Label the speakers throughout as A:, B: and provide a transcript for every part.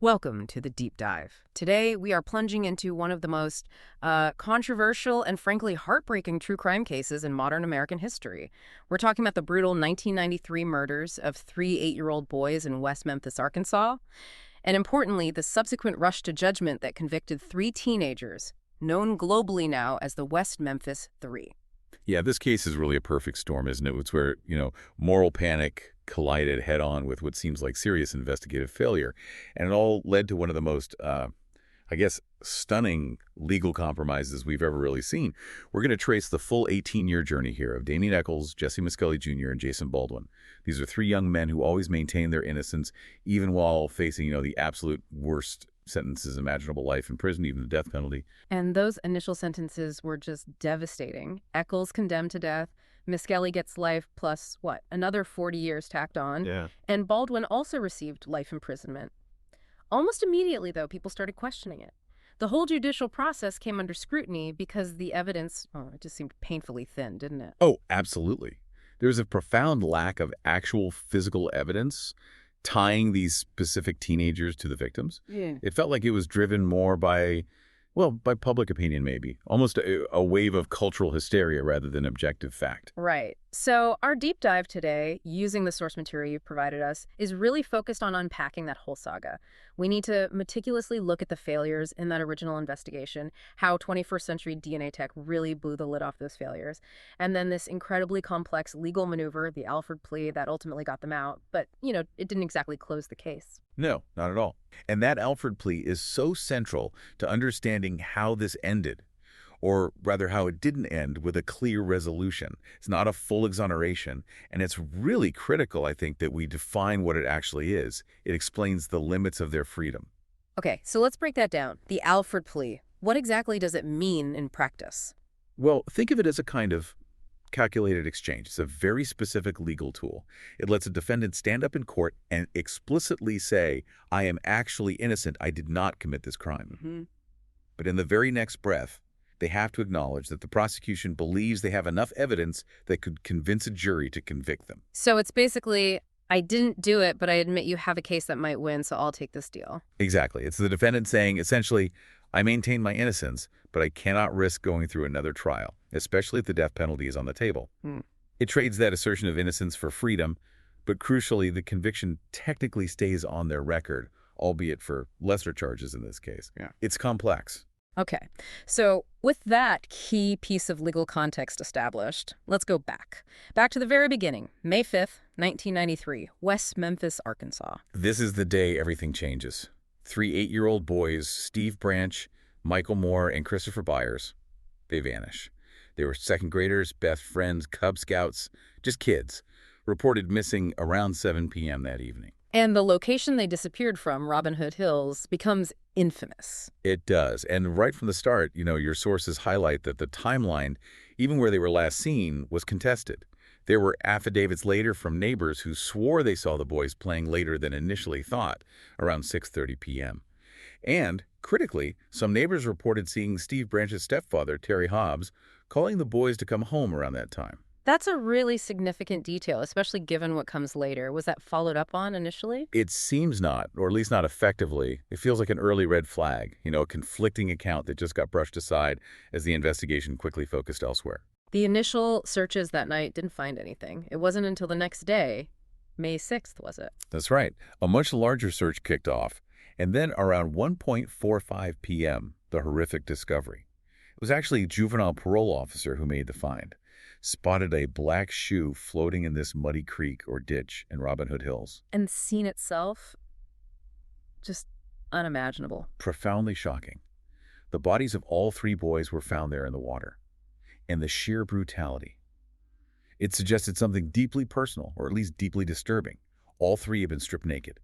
A: Welcome to the Deep Dive. Today, we are plunging into one of the most controversial and frankly heartbreaking true crime cases in modern American history. We're talking about the brutal 1993 murders of three 8-year-old boys in West Memphis, Arkansas, and importantly, the subsequent rush to judgment that convicted three teenagers, known globally now as the West Memphis Three.
B: Yeah, this case is really a perfect storm, isn't it? It's where, moral panic collided head-on with what seems like serious investigative failure. And it all led to one of the most, stunning legal compromises we've ever really seen. We're going to trace the full 18-year journey here of Damien Echols, Jesse Miskelly Jr., and Jason Baldwin. These are three young men who always maintained their innocence, even while facing, the absolute worst sentences imaginable, life in prison, even the death penalty.
A: And those initial sentences were just devastating. Echols condemned to death. Miskelly gets life plus, another 40 years tacked on.
B: Yeah.
A: And Baldwin also received life imprisonment. Almost immediately, though, people started questioning it. The whole judicial process came under scrutiny because the evidence, it just seemed painfully thin, didn't it?
B: Oh, absolutely. There's a profound lack of actual physical evidence tying these specific teenagers to the victims.
A: Yeah.
B: It felt like it was driven more by public opinion, maybe. Almost a wave of cultural hysteria rather than objective fact.
A: Right. So our deep dive today, using the source material you've provided us, is really focused on unpacking that whole saga. We need to meticulously look at the failures in that original investigation, how 21st century DNA tech really blew the lid off those failures, and then this incredibly complex legal maneuver, the Alford plea, that ultimately got them out. But, it didn't exactly close the case.
B: No, not at all. And that Alford plea is so central to understanding how this ended, or rather how it didn't end with a clear resolution. It's not a full exoneration, and it's really critical, I think, that we define what it actually is. It explains the limits of their freedom.
A: Okay, so let's break that down. The Alford plea. What exactly does it mean in practice?
B: Well, think of it as a kind of calculated exchange. It's a very specific legal tool. It lets a defendant stand up in court and explicitly say, I am actually innocent. I did not commit this crime.
A: Mm-hmm.
B: But in the very next breath, they have to acknowledge that the prosecution believes they have enough evidence that could convince a jury to convict them.
A: So it's basically, I didn't do it, but I admit you have a case that might win, so I'll take this deal.
B: Exactly. It's the defendant saying, essentially, I maintain my innocence, but I cannot risk going through another trial, especially if the death penalty is on the table. It trades that assertion of innocence for freedom, but crucially, the conviction technically stays on their record, albeit for lesser charges in this case.
C: Yeah.
B: It's complex.
A: Okay, so with that key piece of legal context established, let's go back. Back to the very beginning, May 5th, 1993, West Memphis, Arkansas.
B: This is the day everything changes. Three 8-year-old boys, Steve Branch, Michael Moore, and Christopher Byers, they vanish. They were second graders, best friends, Cub Scouts, just kids, reported missing around 7 p.m. that evening.
A: And the location they disappeared from, Robin Hood Hills, becomes infamous.
B: It does. And right from the start, your sources highlight that the timeline, even where they were last seen, was contested. There were affidavits later from neighbors who swore they saw the boys playing later than initially thought, around 6:30 p.m. And, critically, some neighbors reported seeing Steve Branch's stepfather, Terry Hobbs, calling the boys to come home around that time.
A: That's a really significant detail, especially given what comes later. Was that followed up on initially?
B: It seems not, or at least not effectively. It feels like an early red flag, a conflicting account that just got brushed aside as the investigation quickly focused elsewhere.
A: The initial searches that night didn't find anything. It wasn't until the next day, May 6th, was it?
B: That's right. A much larger search kicked off, and then around 1:45 p.m., the horrific discovery. It was actually a juvenile parole officer who made the find. Spotted a black shoe floating in this muddy creek or ditch in Robin Hood Hills.
A: And the scene itself, just unimaginable.
B: Profoundly shocking. The bodies of all three boys were found there in the water. And the sheer brutality. It suggested something deeply personal, or at least deeply disturbing. All three had been stripped naked,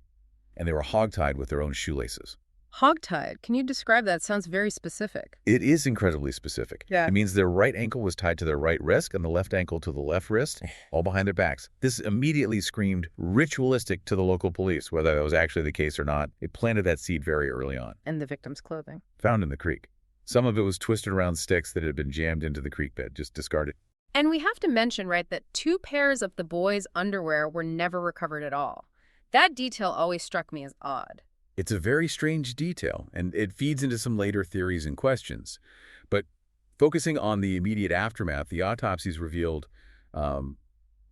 B: and they were hogtied with their own shoelaces.
A: Hogtied? Can you describe that? It sounds very specific.
B: It is incredibly specific.
A: Yeah.
B: It means their right ankle was tied to their right wrist and the left ankle to the left wrist, all behind their backs. This immediately screamed ritualistic to the local police, whether that was actually the case or not. It planted that seed very early on.
A: And the victim's clothing.
B: Found in the creek. Some of it was twisted around sticks that had been jammed into the creek bed, just discarded.
A: And we have to mention, right, that 2 pairs of the boys' underwear were never recovered at all. That detail always struck me as odd.
B: It's a very strange detail, and it feeds into some later theories and questions. But focusing on the immediate aftermath, the autopsies revealed um,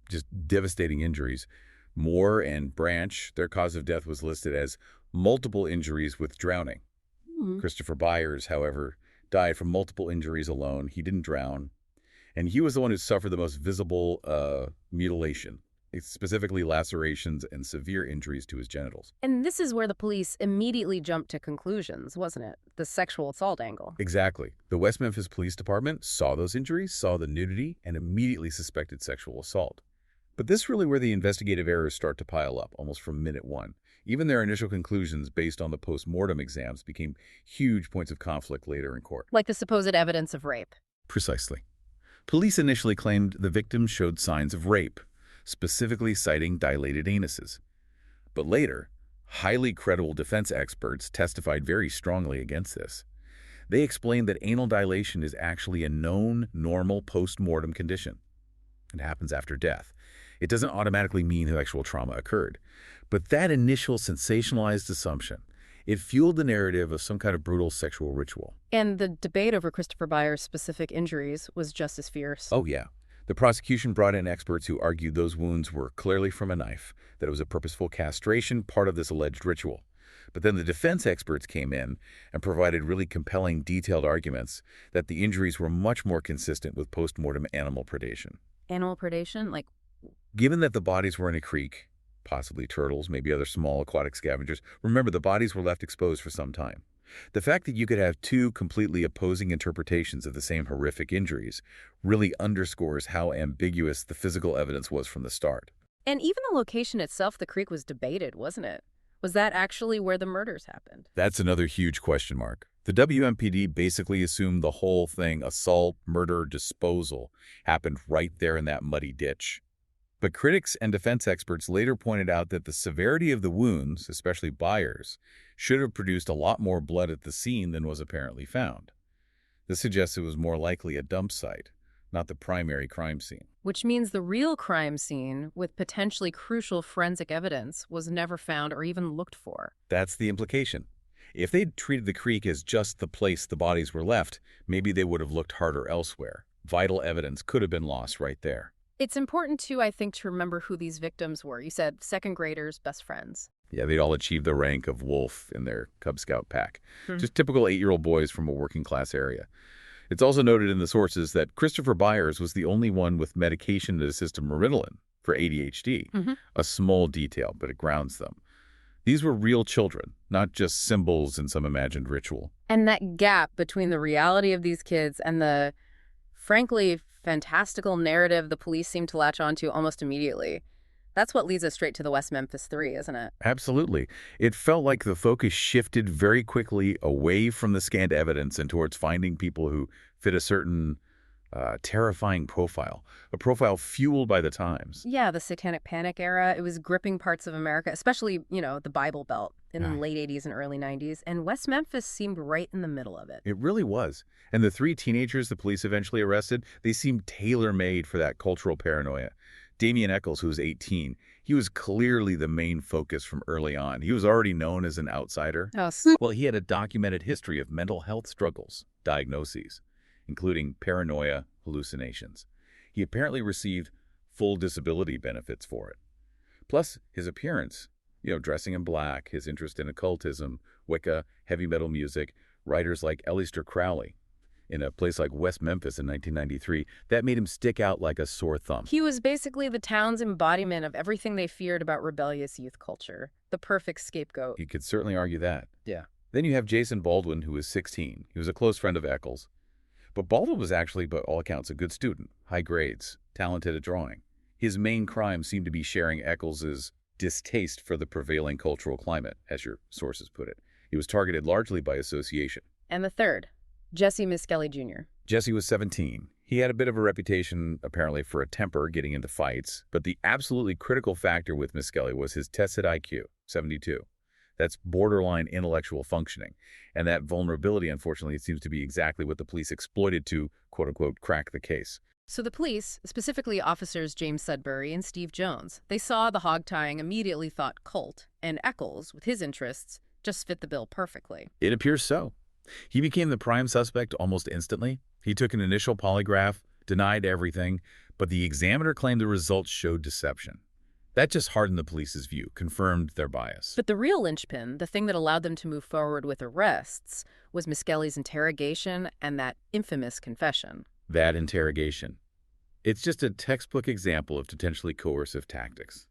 B: just devastating injuries. Moore and Branch, their cause of death was listed as multiple injuries with drowning.
A: Hmm.
B: Christopher Byers, however, died from multiple injuries alone. He didn't drown. And he was the one who suffered the most visible mutilation, specifically lacerations and severe injuries to his genitals.
A: And this is where the police immediately jumped to conclusions, wasn't it? The sexual assault angle.
B: Exactly. The West Memphis Police Department saw those injuries, saw the nudity, and immediately suspected sexual assault. But this is really where the investigative errors start to pile up, almost from minute one. Even their initial conclusions based on the post-mortem exams became huge points of conflict later in court.
A: Like the supposed evidence of rape.
B: Precisely. Police initially claimed the victims showed signs of rape, specifically citing dilated anuses. But later, highly credible defense experts testified very strongly against this. They explained that anal dilation is actually a known, normal post-mortem condition. It happens after death. It doesn't automatically mean sexual trauma occurred. But that initial sensationalized assumption, it fueled the narrative of some kind of brutal sexual ritual.
A: And the debate over Christopher Byers' specific injuries was just as fierce.
B: Oh, yeah. The prosecution brought in experts who argued those wounds were clearly from a knife, that it was a purposeful castration, part of this alleged ritual. But then the defense experts came in and provided really compelling, detailed arguments that the injuries were much more consistent with post-mortem animal predation.
A: Animal predation? Like,
B: Given that the bodies were in a creek, possibly turtles, maybe other small aquatic scavengers, remember the bodies were left exposed for some time. The fact that you could have two completely opposing interpretations of the same horrific injuries really underscores how ambiguous the physical evidence was from the start.
A: and even the location itself, the creek was debated, wasn't it? Was that actually where the murders happened?
B: That's another huge question mark. The WMPD basically assumed the whole thing, assault, murder, disposal, happened right there in that muddy ditch. But critics and defense experts later pointed out that the severity of the wounds, especially Byers, should have produced a lot more blood at the scene than was apparently found. This suggests it was more likely a dump site, not the primary crime scene.
A: Which means the real crime scene, with potentially crucial forensic evidence, was never found or even looked for.
B: That's the implication. If they'd treated the creek as just the place the bodies were left, maybe they would have looked harder elsewhere. Vital evidence could have been lost right there.
A: It's important, too, I think, to remember who these victims were. You said second graders, best friends.
B: Yeah, they'd all achieved the rank of wolf in their Cub Scout pack. Just typical 8-year-old boys from a working-class area. It's also noted in the sources that Christopher Byers was the only one with medication that assisted Ritalin for ADHD. A small detail, but it grounds them. These were real children, not just symbols in some imagined ritual.
A: And that gap between the reality of these kids and the, frankly, fantastical narrative the police seem to latch onto almost immediately. That's what leads us straight to the West Memphis Three, isn't it?
B: Absolutely. It felt like the focus shifted very quickly away from the scant evidence and towards finding people who fit a certain terrifying profile, a profile fueled by the times.
A: Yeah, the Satanic Panic era, it was gripping parts of America, especially, the Bible Belt in the late 80s and early 90s, and West Memphis seemed right in the middle of it.
B: It really was. And the 3 teenagers the police eventually arrested, they seemed tailor-made for that cultural paranoia. Damian Eccles, who was 18, he was clearly the main focus from early on. He was already known as an outsider.
A: Oh,
B: Well, he had a documented history of mental health struggles, diagnoses, including paranoia, hallucinations. He apparently received full disability benefits for it. Plus, his appearance, dressing in black, his interest in occultism, Wicca, heavy metal music, writers like Aleister Crowley. In a place like West Memphis in 1993, that made him stick out like a sore thumb.
A: he was basically the town's embodiment of everything they feared about rebellious youth culture. The perfect scapegoat.
B: You could certainly argue that.
A: Yeah.
B: Then you have Jason Baldwin, who was 16. He was a close friend of Eccles. But Baldwin was actually, by all accounts, a good student, high grades, talented at drawing. His main crime seemed to be sharing Eccles's distaste for the prevailing cultural climate, as your sources put it. He was targeted largely by association.
A: And the third, Jesse Miskelly Jr.
B: Jesse was 17. He had a bit of a reputation, apparently, for a temper, getting into fights. But the absolutely critical factor with Miskelly was his tested IQ, 72. That's borderline intellectual functioning. And that vulnerability, unfortunately, seems to be exactly what the police exploited to, quote-unquote, crack the case.
A: So the police, specifically officers James Sudbury and Steve Jones, they saw the hog tying, immediately thought cult, and Eccles, with his interests, just fit the bill perfectly.
B: It appears so. He became the prime suspect almost instantly. He took an initial polygraph, denied everything, but the examiner claimed the results showed deception. That just hardened the police's view, confirmed their bias.
A: But the real linchpin, the thing that allowed them to move forward with arrests, was Miskelly's interrogation and that infamous confession.
B: That interrogation. It's just a textbook example of potentially coercive tactics.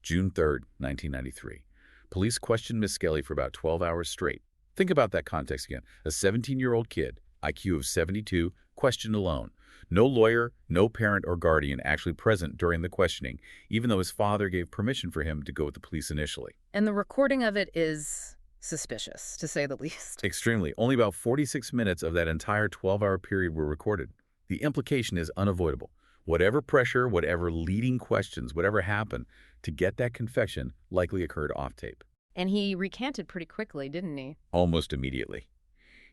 B: June 3rd, 1993. Police questioned Miskelly for about 12 hours straight. Think about that context again. A 17-year-old kid, IQ of 72, questioned alone. No lawyer, no parent or guardian actually present during the questioning, even though his father gave permission for him to go with the police initially.
A: And the recording of it is suspicious, to say the least.
B: Extremely. Only about 46 minutes of that entire 12-hour period were recorded. The implication is unavoidable. Whatever pressure, whatever leading questions, whatever happened to get that confession likely occurred off tape.
A: And he recanted pretty quickly, didn't he?
B: Almost immediately.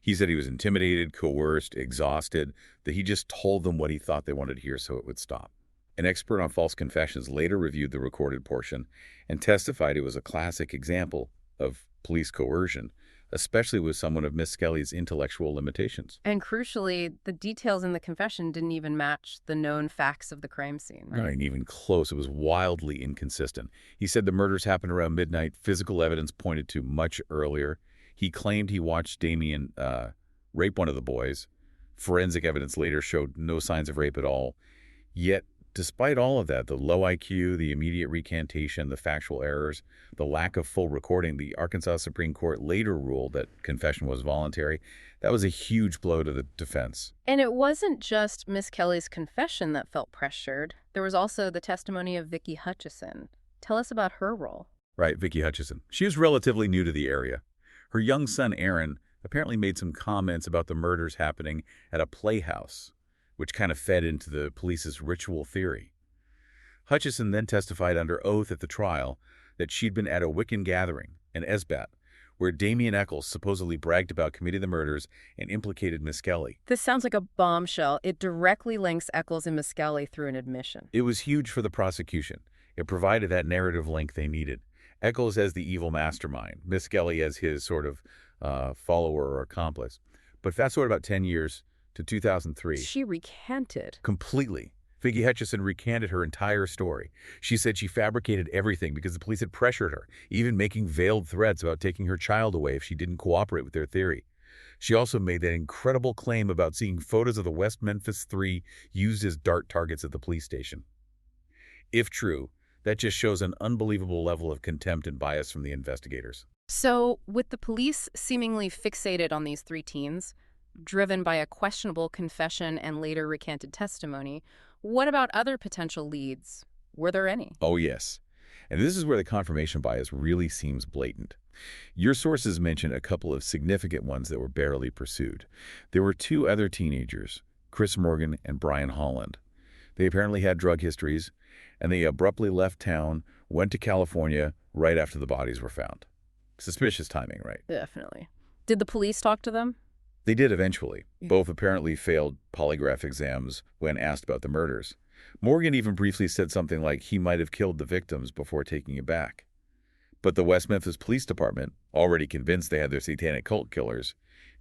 B: He said he was intimidated, coerced, exhausted, that he just told them what he thought they wanted to hear so it would stop. An expert on false confessions later reviewed the recorded portion and testified it was a classic example of police coercion, especially with someone of Miskelly's intellectual limitations.
A: And crucially, the details in the confession didn't even match the known facts of the crime scene.
B: Not even close. It was wildly inconsistent. He said the murders happened around midnight. Physical evidence pointed to much earlier. He claimed he watched Damien rape one of the boys. Forensic evidence later showed no signs of rape at all. Yet, despite all of that, the low IQ, the immediate recantation, the factual errors, the lack of full recording, the Arkansas Supreme Court later ruled that confession was voluntary. That was a huge blow to the defense.
A: And it wasn't just Miskelly's confession that felt pressured. There was also the testimony of Vicki Hutchison. Tell us about her role.
B: Right, Vicki Hutchison. She was relatively new to the area. Her young son, Aaron, apparently made some comments about the murders happening at a playhouse, which kind of fed into the police's ritual theory. Hutchison then testified under oath at the trial that she'd been at a Wiccan gathering, an Esbat, where Damien Eccles supposedly bragged about committing the murders and implicated Miskelly.
A: This sounds like a bombshell. It directly links Eccles and Miskelly through an admission.
B: It was huge for the prosecution. It provided that narrative link they needed. Eccles as the evil mastermind, Miskelly as his sort of follower or accomplice. But fast forward about 10 years to 2003.
A: She recanted.
B: Completely. Vicki Hutchison recanted her entire story. She said she fabricated everything because the police had pressured her, even making veiled threats about taking her child away if she didn't cooperate with their theory. She also made that incredible claim about seeing photos of the West Memphis Three used as dart targets at the police station. If true, that just shows an unbelievable level of contempt and bias from the investigators.
A: So, with the police seemingly fixated on these three teens, driven by a questionable confession and later recanted testimony, what about other potential leads? Were there any?
B: Oh, yes. And this is where the confirmation bias really seems blatant. Your sources mention a couple of significant ones that were barely pursued. There were two other teenagers, Chris Morgan and Brian Holland. They apparently had drug histories, and they abruptly left town, went to California right after the bodies were found. Suspicious timing, right?
A: Definitely. Did the police talk to them?
B: They did eventually. Both apparently failed polygraph exams when asked about the murders. Morgan even briefly said something like he might have killed the victims before taking it back. But the West Memphis Police Department, already convinced they had their satanic cult killers,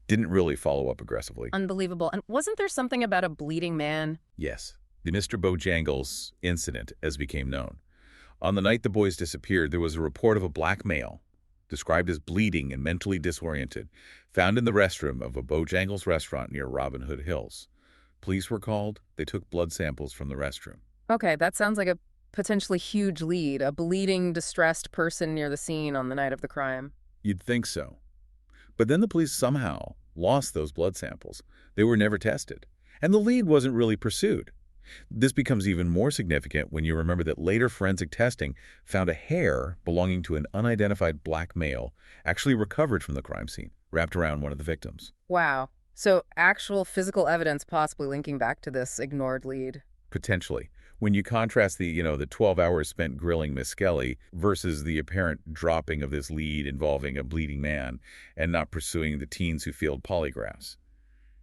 B: didn't really follow up aggressively.
A: Unbelievable. And wasn't there something about a bleeding man?
B: Yes. The Mr. Bojangles incident, as became known. On the night the boys disappeared, there was a report of a black male, described as bleeding and mentally disoriented, found in the restroom of a Bojangles restaurant near Robin Hood Hills. Police were called. They took blood samples from the restroom.
A: Okay, that sounds like a potentially huge lead, a bleeding, distressed person near the scene on the night of the crime.
B: You'd think so. But then the police somehow lost those blood samples. They were never tested. And the lead wasn't really pursued. This becomes even more significant when you remember that later forensic testing found a hair belonging to an unidentified black male actually recovered from the crime scene, wrapped around one of the victims.
A: Wow. So actual physical evidence possibly linking back to this ignored lead.
B: Potentially. When you contrast the 12 hours spent grilling Miskelly versus the apparent dropping of this lead involving a bleeding man and not pursuing the teens who failed polygraphs,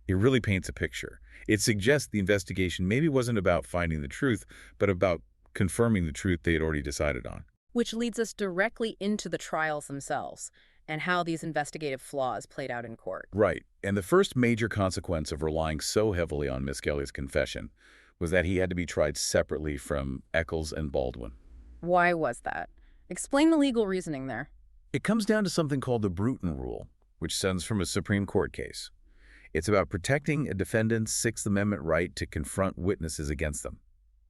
B: it really paints a picture. It suggests the investigation maybe wasn't about finding the truth, but about confirming the truth they had already decided on.
A: Which leads us directly into the trials themselves. and how these investigative flaws played out in court.
B: Right. And the first major consequence of relying so heavily on Miss Kelly's confession was that he had to be tried separately from Eccles and Baldwin.
A: Why was that? Explain the legal reasoning there.
B: It comes down to something called the Bruton Rule, which stems from a Supreme Court case. It's about protecting a defendant's Sixth Amendment right to confront witnesses against them.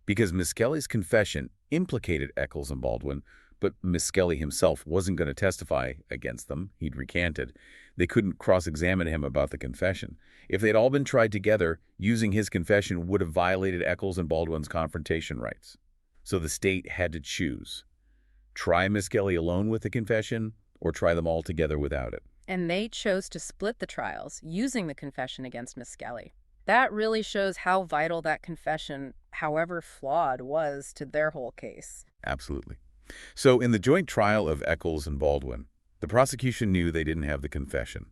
B: Because Miss Kelly's confession implicated Eccles and Baldwin, but Miss Kelly himself wasn't going to testify against them. He'd recanted. They couldn't cross-examine him about the confession. If they'd all been tried together, using his confession would have violated Eccles and Baldwin's confrontation rights. So the state had to choose. Try Miss Kelly alone with the confession, or try them all together without it.
A: And they chose to split the trials, using the confession against Miss Kelly. That really shows how vital that confession, however flawed, was to their whole case.
B: Absolutely. So in the joint trial of Eccles and Baldwin, the prosecution knew they didn't have the confession.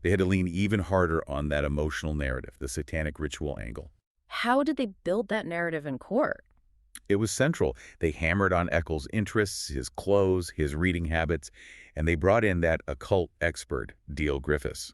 B: They had to lean even harder on that emotional narrative, the satanic ritual angle.
A: How did they build that narrative in court?
B: It was central. They hammered on Eccles' interests, his clothes, his reading habits, and they brought in that occult expert, D.L. Griffiths.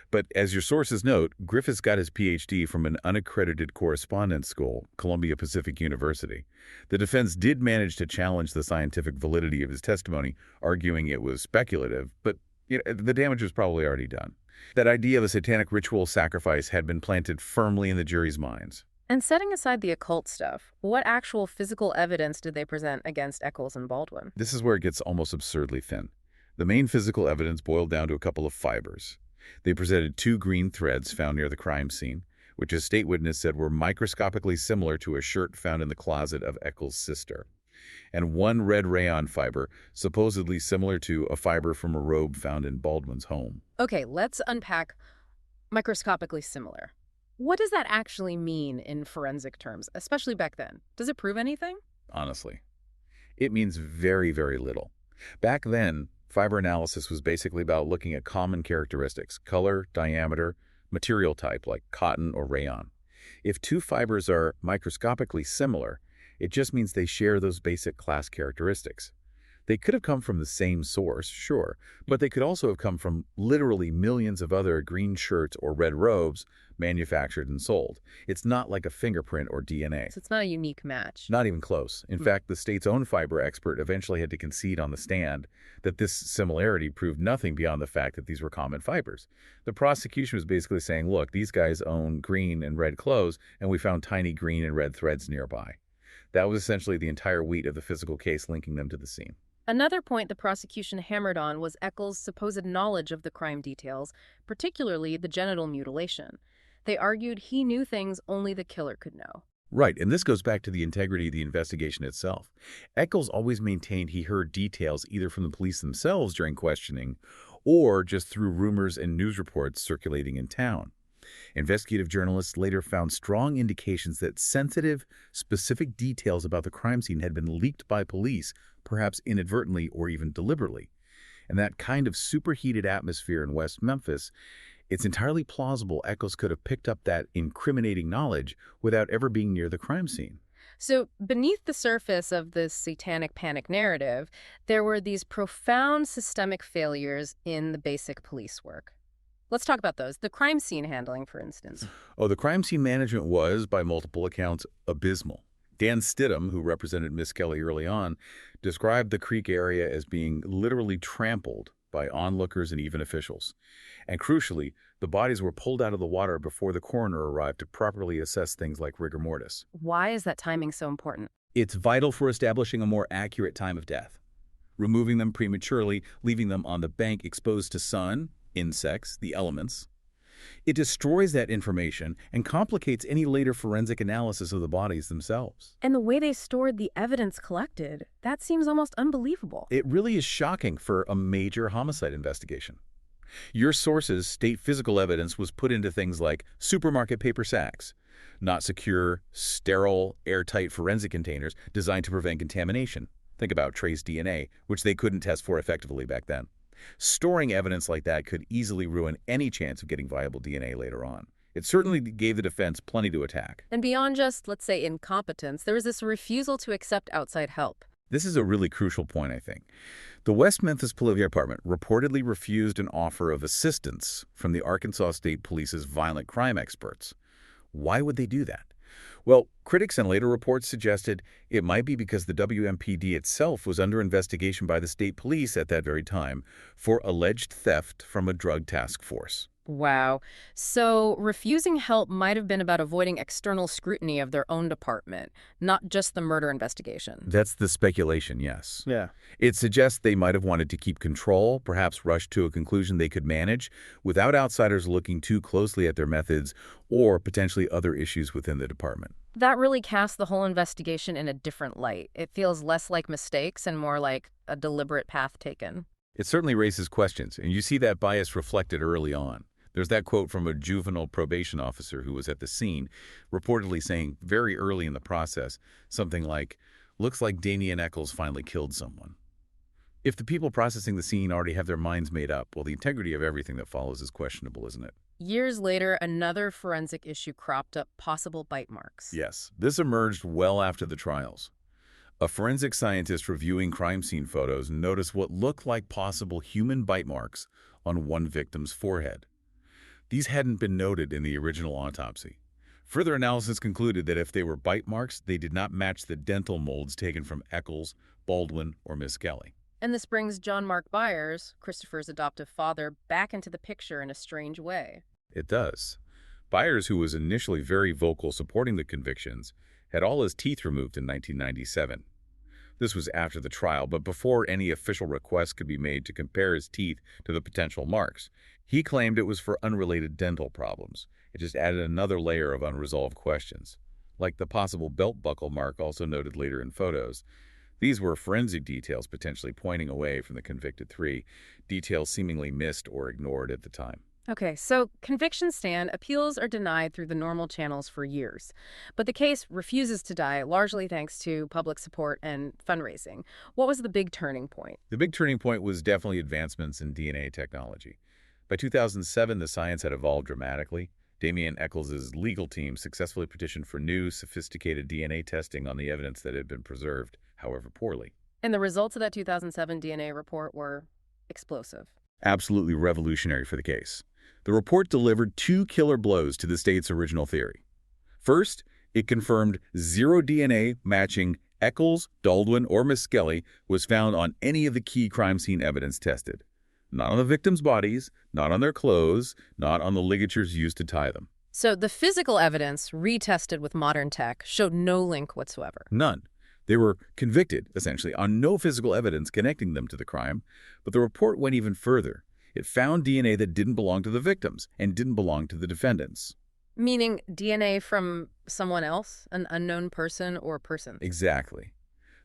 B: But as your sources note, Griffiths got his Ph.D. from an unaccredited correspondence school, Columbia Pacific University. The defense did manage to challenge the scientific validity of his testimony, arguing it was speculative, but the damage was probably already done. That idea of a satanic ritual sacrifice had been planted firmly in the jury's minds.
A: And setting aside the occult stuff, what actual physical evidence did they present against Eccles and Baldwin?
B: This is where it gets almost absurdly thin. The main physical evidence boiled down to a couple of fibers. They presented 2 green threads found near the crime scene, which a state witness said were microscopically similar to a shirt found in the closet of Eccles' sister, and 1 red rayon fiber, supposedly similar to a fiber from a robe found in Baldwin's home.
A: Okay, let's unpack microscopically similar. What does that actually mean in forensic terms, especially back then? Does it prove anything?
B: Honestly, it means very, very little. Back then, fiber analysis was basically about looking at common characteristics, color, diameter, material type like cotton or rayon. If 2 fibers are microscopically similar, it just means they share those basic class characteristics. They could have come from the same source, sure, but they could also have come from literally millions of other green shirts or red robes manufactured and sold. It's not like a fingerprint or DNA.
A: So it's not a unique match.
B: Not even close. In fact, the state's own fiber expert eventually had to concede on the stand that this similarity proved nothing beyond the fact that these were common fibers. The prosecution was basically saying, look, these guys own green and red clothes, and we found tiny green and red threads nearby. That was essentially the entire weight of the physical case linking them to the scene.
A: Another point the prosecution hammered on was Eccles' supposed knowledge of the crime details, particularly the genital mutilation. They argued he knew things only the killer could know.
B: Right, and this goes back to the integrity of the investigation itself. Eccles always maintained he heard details either from the police themselves during questioning or just through rumors and news reports circulating in town. Investigative journalists later found strong indications that sensitive, specific details about the crime scene had been leaked by police, perhaps inadvertently or even deliberately. And that kind of superheated atmosphere in West Memphis, it's entirely plausible Eccles could have picked up that incriminating knowledge without ever being near the crime scene.
A: So beneath the surface of this satanic panic narrative, there were these profound systemic failures in the basic police work. Let's talk about those. The crime scene handling, for instance.
B: Oh, the crime scene management was, by multiple accounts, abysmal. Dan Stidham, who represented Miss Kelly early on, described the creek area as being literally trampled by onlookers and even officials. And crucially, the bodies were pulled out of the water before the coroner arrived to properly assess things like rigor mortis.
A: Why is that timing so important?
C: It's vital for establishing a more accurate time of death. Removing them prematurely, leaving them on the bank exposed to sun, insects, the elements. It destroys that information and complicates any later forensic analysis of the bodies themselves.
A: And the way they stored the evidence collected, that seems almost unbelievable.
B: It really is shocking for a major homicide investigation. Your sources state physical evidence was put into things like supermarket paper sacks, not secure, sterile, airtight forensic containers designed to prevent contamination. Think about trace DNA, which they couldn't test for effectively back then. Storing evidence like that could easily ruin any chance of getting viable DNA later on. It certainly gave the defense plenty to attack.
A: And beyond just, let's say, incompetence, there was this refusal to accept outside help.
B: This is a really crucial point, I think. The West Memphis Police Department reportedly refused an offer of assistance from the Arkansas State Police's violent crime experts. Why would they do that? Well, critics and later reports suggested it might be because the WMPD itself was under investigation by the state police at that very time for alleged theft from a drug task force.
A: Wow. So refusing help might have been about avoiding external scrutiny of their own department, not just the murder investigation.
B: That's the speculation, yes.
C: Yeah.
B: It suggests they might have wanted to keep control, perhaps rush to a conclusion they could manage, without outsiders looking too closely at their methods or potentially other issues within the department.
A: That really casts the whole investigation in a different light. It feels less like mistakes and more like a deliberate path taken.
B: It certainly raises questions, and you see that bias reflected early on. There's that quote from a juvenile probation officer who was at the scene, reportedly saying very early in the process something like, "Looks like Damian Eccles finally killed someone." If the people processing the scene already have their minds made up, well, the integrity of everything that follows is questionable, isn't it?
A: Years later, another forensic issue cropped up, possible bite marks.
B: Yes, this emerged well after the trials. A forensic scientist reviewing crime scene photos noticed what looked like possible human bite marks on one victim's forehead. These hadn't been noted in the original autopsy. Further analysis concluded that if they were bite marks, they did not match the dental molds taken from Eccles, Baldwin, or Miskelly.
A: And this brings John Mark Byers, Christopher's adoptive father, back into the picture in a strange way.
B: It does. Byers, who was initially very vocal supporting the convictions, had all his teeth removed in 1997. This was after the trial, but before any official request could be made to compare his teeth to the potential marks. He claimed it was for unrelated dental problems. It just added another layer of unresolved questions, like the possible belt buckle mark also noted later in photos. These were forensic details potentially pointing away from the convicted three, details seemingly missed or ignored at the time.
A: Okay, so convictions stand, appeals are denied through the normal channels for years. But the case refuses to die, largely thanks to public support and fundraising. What was the big turning point?
B: The big turning point was definitely advancements in DNA technology. By 2007, the science had evolved dramatically. Damian Eccles' legal team successfully petitioned for new, sophisticated DNA testing on the evidence that had been preserved, however poorly.
A: And the results of that 2007 DNA report were explosive.
B: Absolutely revolutionary for the case. The report delivered two killer blows to the state's original theory. First, it confirmed zero DNA matching Eccles, Baldwin, or Miskelly was found on any of the key crime scene evidence tested. Not on the victims' bodies, not on their clothes, not on the ligatures used to tie them.
A: So the physical evidence, retested with modern tech, showed no link whatsoever.
B: None. They were convicted, essentially, on no physical evidence connecting them to the crime, but the report went even further. It found DNA that didn't belong to the victims and didn't belong to the defendants.
A: Meaning DNA from someone else, an unknown person or persons.
B: Exactly.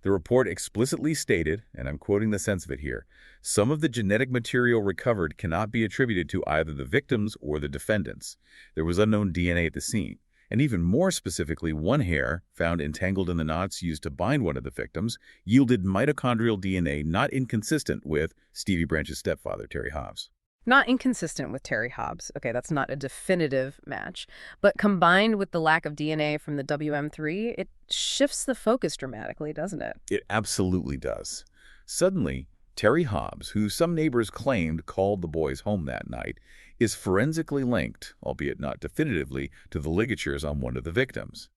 B: The report explicitly stated, and I'm quoting the sense of it here, some of the genetic material recovered cannot be attributed to either the victims or the defendants. There was unknown DNA at the scene. And even more specifically, one hair, found entangled in the knots used to bind one of the victims, yielded mitochondrial DNA not inconsistent with Stevie Branch's stepfather, Terry Hobbs.
A: Not inconsistent with Terry Hobbs. Okay, that's not a definitive match. But combined with the lack of DNA from the WM3, it shifts the focus dramatically, doesn't it?
B: It absolutely does. Suddenly, Terry Hobbs, who some neighbors claimed called the boys home that night, is forensically linked, albeit not definitively, to the ligatures on one of the victims.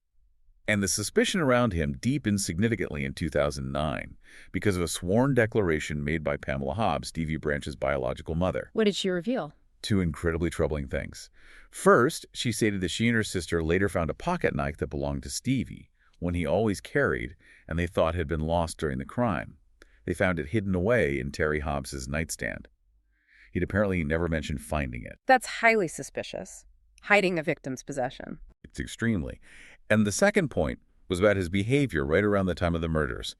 B: And the suspicion around him deepened significantly in 2009 because of a sworn declaration made by Pamela Hobbs, Stevie Branch's biological mother.
A: What did she reveal?
B: Two incredibly troubling things. First, she stated that she and her sister later found a pocket knife that belonged to Stevie, one he always carried and they thought had been lost during the crime. They found it hidden away in Terry Hobbs's nightstand. He'd apparently never mentioned finding it.
A: That's highly suspicious. Hiding a victim's possession.
B: It's extremely. And the second point was about his behavior right around the time of the murders.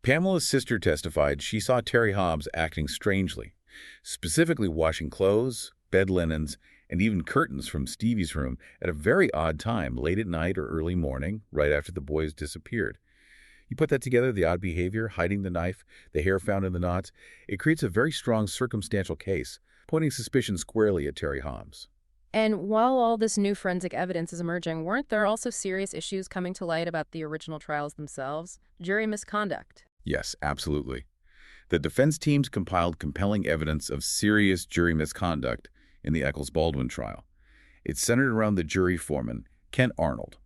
B: Pamela's sister testified she saw Terry Hobbs acting strangely, specifically washing clothes, bed linens, and even curtains from Stevie's room at a very odd time, late at night or early morning, right after the boys disappeared. You put that together, the odd behavior, hiding the knife, the hair found in the knots, it creates a very strong circumstantial case, pointing suspicion squarely at Terry Hobbs.
A: And while all this new forensic evidence is emerging, weren't there also serious issues coming to light about the original trials themselves? Jury misconduct.
B: Yes, absolutely. The defense teams compiled compelling evidence of serious jury misconduct in the Eccles-Baldwin trial. It centered around the jury foreman, Kent Arnold.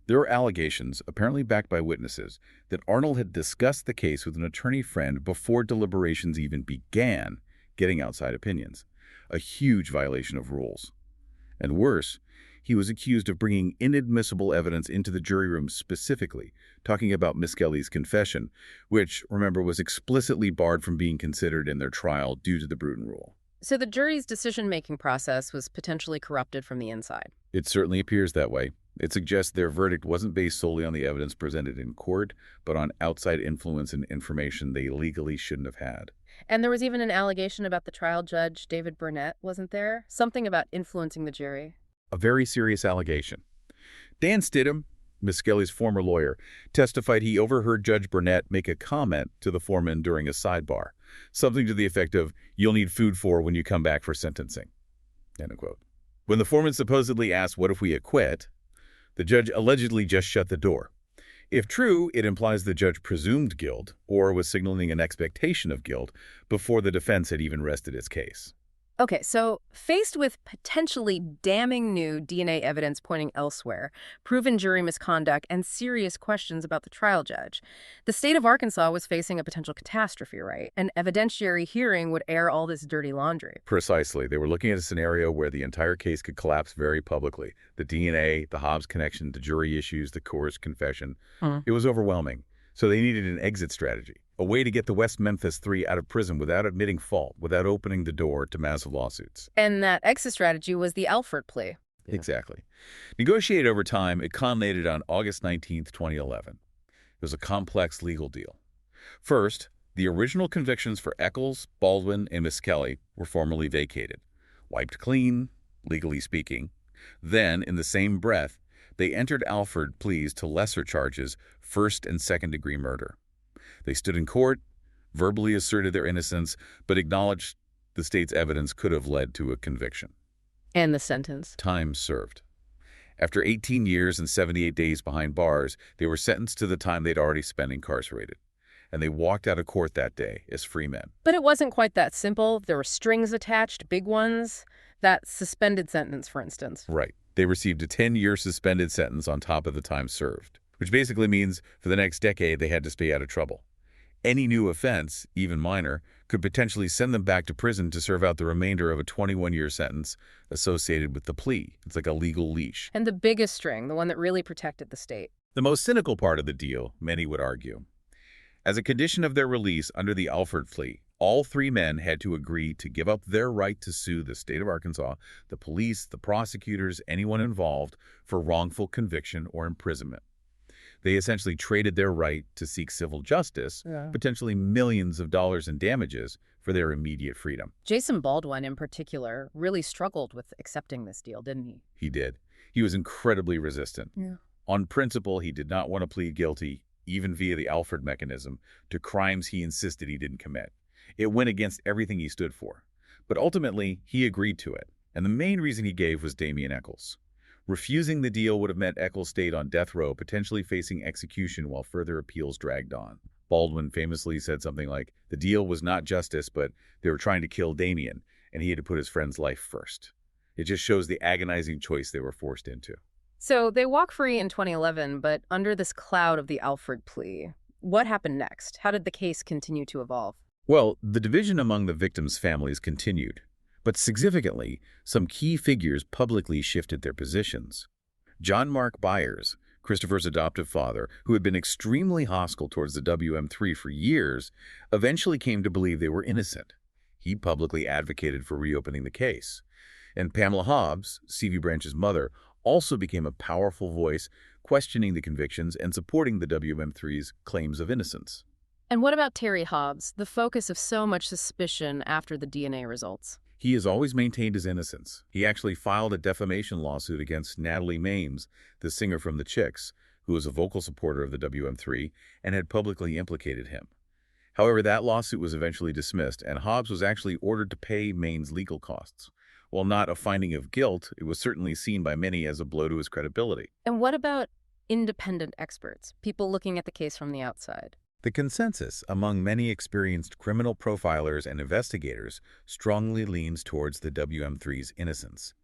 B: There were allegations, apparently backed by witnesses, that Arnold had discussed the case with an attorney friend before deliberations even began, getting outside opinions. A huge violation of rules. And worse, he was accused of bringing inadmissible evidence into the jury room specifically, talking about Miss Kelly's confession, which, remember, was explicitly barred from being considered in their trial due to the Bruton rule.
A: So the jury's decision-making process was potentially corrupted from the inside.
B: It certainly appears that way. It suggests their verdict wasn't based solely on the evidence presented in court, but on outside influence and information they legally shouldn't have had.
A: And there was even an allegation about the trial judge, David Burnett, wasn't there? Something about influencing the jury.
B: A very serious allegation. Dan Stidham, Miss Kelly's former lawyer, testified he overheard Judge Burnett make a comment to the foreman during a sidebar, something to the effect of, "You'll need food for when you come back for sentencing." End of quote. When the foreman supposedly asked, "What if we acquit?" the judge allegedly just shut the door. If true, it implies the judge presumed guilt or was signaling an expectation of guilt before the defense had even rested its case.
A: Okay, so faced with potentially damning new DNA evidence pointing elsewhere, proven jury misconduct, and serious questions about the trial judge, the state of Arkansas was facing a potential catastrophe, right? An evidentiary hearing would air all this dirty laundry.
B: Precisely. They were looking at a scenario where the entire case could collapse very publicly. The DNA, the Hobbs connection, the jury issues, the coerced confession. It was overwhelming. So they needed an exit strategy, a way to get the West Memphis Three out of prison without admitting fault, without opening the door to massive lawsuits.
A: And that exit strategy was the Alford plea.
B: Exactly. Negotiated over time, it culminated on August 19th, 2011. It was a complex legal deal. First, the original convictions for Eccles, Baldwin, and Miss Kelly were formally vacated, wiped clean, legally speaking. Then, in the same breath, they entered Alford pleas to lesser charges, first and second-degree murder. They stood in court, verbally asserted their innocence, but acknowledged the state's evidence could have led to a conviction.
A: And the sentence.
B: Time served. After 18 years and 78 days behind bars, they were sentenced to the time they'd already spent incarcerated. And they walked out of court that day as free men.
A: But it wasn't quite that simple. There were strings attached, big ones. That suspended sentence, for instance.
B: Right. They received a 10-year suspended sentence on top of the time served, which basically means for the next decade they had to stay out of trouble. Any new offense, even minor, could potentially send them back to prison to serve out the remainder of a 21-year sentence associated with the plea. It's like a legal leash.
A: And the biggest string, the one that really protected the state.
B: The most cynical part of the deal, many would argue. As a condition of their release under the Alford plea, all three men had to agree to give up their right to sue the state of Arkansas, the police, the prosecutors, anyone involved, for wrongful conviction or imprisonment. They essentially traded their right to seek civil justice, potentially millions of dollars in damages, for their immediate freedom.
A: Jason Baldwin, in particular, really struggled with accepting this deal, didn't he?
B: He did. He was incredibly resistant. On principle, he did not want to plead guilty, even via the Alford mechanism, to crimes he insisted he didn't commit. It went against everything he stood for. But ultimately, he agreed to it. And the main reason he gave was Damian Eccles. Refusing the deal would have meant Eccles stayed on death row, potentially facing execution while further appeals dragged on. Baldwin famously said something like, the deal was not justice, but they were trying to kill Damian, and he had to put his friend's life first. It just shows the agonizing choice they were forced into.
A: So they walk free in 2011, but under this cloud of the Alford plea, what happened next? How did the case continue to evolve?
B: Well, the division among the victims' families continued. But significantly, some key figures publicly shifted their positions. John Mark Byers, Christopher's adoptive father, who had been extremely hostile towards the WM3 for years, eventually came to believe they were innocent. He publicly advocated for reopening the case. And Pamela Hobbs, C.V. Branch's mother, also became a powerful voice, questioning the convictions and supporting the WM3's claims of innocence.
A: And what about Terry Hobbs, the focus of so much suspicion after the DNA results?
B: He has always maintained his innocence. He actually filed a defamation lawsuit against Natalie Mames, the singer from the Chicks, who was a vocal supporter of the WM3 and had publicly implicated him. However, that lawsuit was eventually dismissed, and Hobbs was actually ordered to pay Mames' legal costs. While not a finding of guilt, it was certainly seen by many as a blow to his credibility.
A: And what about independent experts, people looking at the case from the outside?
B: The consensus among many experienced criminal profilers and investigators strongly leans towards the WM3's innocence.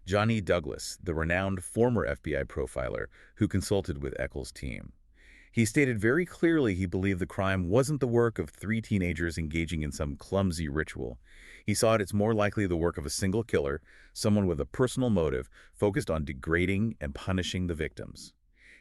B: Johnny Douglas, the renowned former FBI profiler who consulted with Eccles' team, he stated very clearly he believed the crime wasn't the work of three teenagers engaging in some clumsy ritual. He saw it as more likely the work of a single killer, someone with a personal motive focused on degrading and punishing the victims.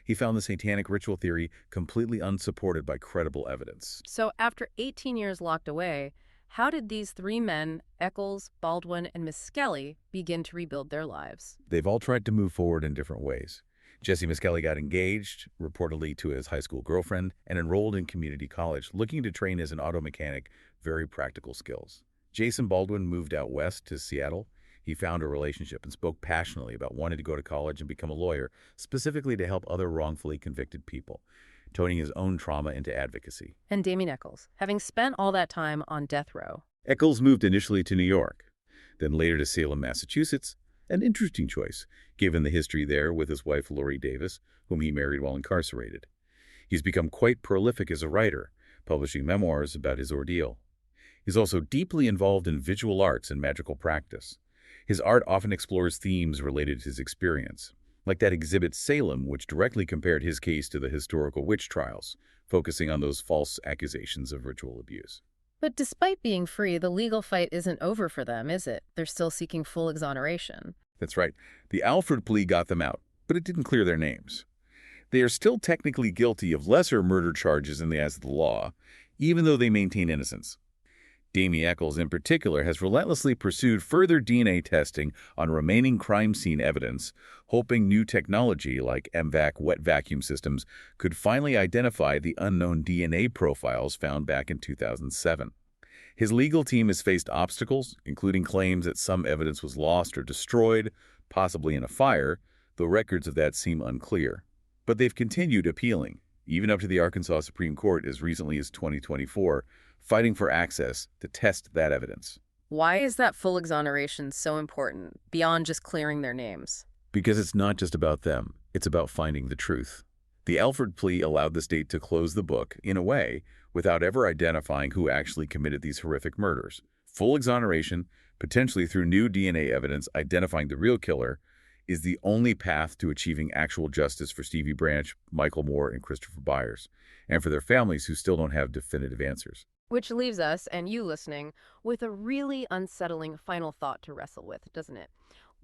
B: He found the satanic ritual theory completely unsupported by credible evidence.
A: So after 18 years locked away, how did these three men, Eccles, Baldwin, and Miss Skelly, begin to rebuild their lives?
B: They've all tried to move forward in different ways. Jesse Miskelly got engaged, reportedly to his high school girlfriend, and enrolled in community college, looking to train as an auto mechanic, very practical skills. Jason Baldwin moved out west to Seattle. He found a relationship and spoke passionately about wanting to go to college and become a lawyer, specifically to help other wrongfully convicted people, toning his own trauma into advocacy.
A: And Damien Eccles, having spent all that time on death row.
B: Eccles moved initially to New York, then later to Salem, Massachusetts, an interesting choice, given the history there with his wife Lori Davis, whom he married while incarcerated. He's become quite prolific as a writer, publishing memoirs about his ordeal. He's also deeply involved in visual arts and magical practice. His art often explores themes related to his experience, like that exhibit Salem, which directly compared his case to the historical witch trials, focusing on those false accusations of ritual abuse.
A: But despite being free, the legal fight isn't over for them, is it? They're still seeking full exoneration.
B: That's right. The Alford plea got them out, but it didn't clear their names. They are still technically guilty of lesser murder charges in the eyes of the law, even though they maintain innocence. Damien Eccles, in particular, has relentlessly pursued further DNA testing on remaining crime scene evidence, hoping new technology like MVAC wet vacuum systems could finally identify the unknown DNA profiles found back in 2007. His legal team has faced obstacles, including claims that some evidence was lost or destroyed, possibly in a fire, though records of that seem unclear. But they've continued appealing, even up to the Arkansas Supreme Court as recently as 2024, fighting for access to test that evidence.
A: Why is that full exoneration so important, beyond just clearing their names?
B: Because it's not just about them, it's about finding the truth. The Alford plea allowed the state to close the book, in a way, without ever identifying who actually committed these horrific murders. Full exoneration, potentially through new DNA evidence identifying the real killer, is the only path to achieving actual justice for Stevie Branch, Michael Moore, and Christopher Byers, and for their families who still don't have definitive answers.
A: Which leaves us, and you listening, with a really unsettling final thought to wrestle with, doesn't it?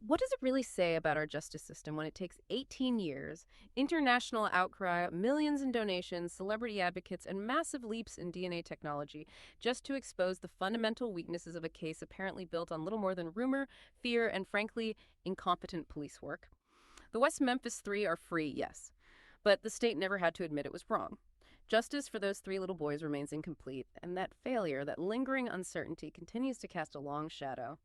A: What does it really say about our justice system when it takes 18 years, international outcry, millions in donations, celebrity advocates, and massive leaps in DNA technology just to expose the fundamental weaknesses of a case apparently built on little more than rumor, fear, and frankly, incompetent police work? The West Memphis Three are free, yes, but the state never had to admit it was wrong. Justice for those three little boys remains incomplete, and that failure, that lingering uncertainty, continues to cast a long shadow.